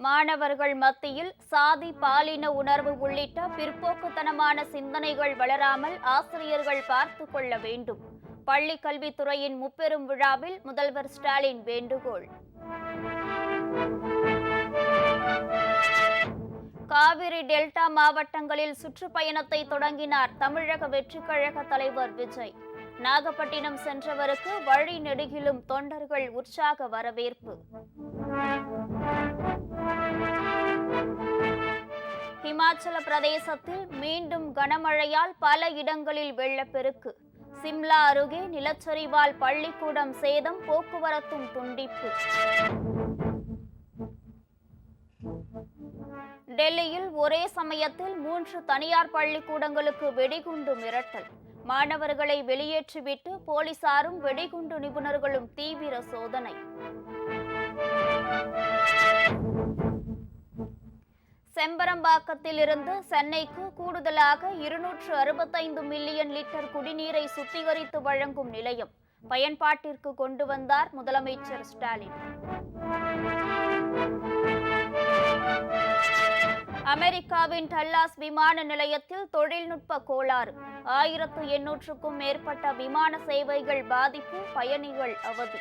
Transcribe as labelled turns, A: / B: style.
A: மாணவர்கள் மத்தியில் சாதி பாலின உணர்வு உள்ளிட்ட பிற்போக்குத்தனமான சிந்தனைகள் வளராமல் ஆசிரியர்கள் பார்த்துக் கொள்ள வேண்டும். பள்ளிக் கல்வித்துறையின் முப்பெரும் விழாவில் முதல்வர் ஸ்டாலின் வேண்டுகோள். காவிரி டெல்டா மாவட்டங்களில் சுற்றுப்பயணத்தை தொடங்கினார் தமிழக வெற்றிக் கழக தலைவர் விஜய். நாகப்பட்டினம் சென்றவருக்கு வழி நெடுகிலும் தொண்டர்கள் உற்சாக வரவேற்பு. ஹிமாச்சல பிரதேசத்தில் மீண்டும் கனமழையால் பல இடங்களில் வெள்ளப்பெருக்கு. சிம்லா அருகே நிலச்சரிவால் பள்ளிக்கூடம் சேதம், போக்குவரத்தும் துண்டிப்பு. டெல்லியில் ஒரே சமயத்தில் 3 தனியார் பள்ளிக்கூடங்களுக்கு வெடிகுண்டு மிரட்டல். மாணவர்களை வெளியேற்றிவிட்டு போலீசாரும் வெடிகுண்டு நிபுணர்களும் தீவிர சோதனை. செம்பரம்பாக்கத்தில் இருந்து சென்னைக்கு கூடுதலாக 265 மில்லியன் லிட்டர் குடிநீரை சுத்திகரித்து வழங்கும் நிலையம் பயன்பாட்டிற்கு கொண்டு வந்தார் முதலமைச்சர் ஸ்டாலின். அமெரிக்காவின் டல்லாஸ் விமான நிலையத்தில் தொழில்நுட்ப கோளாறு. 1800க்கும் மேற்பட்ட விமான சேவைகள் பாதிப்பு, பயணிகள் அவதி.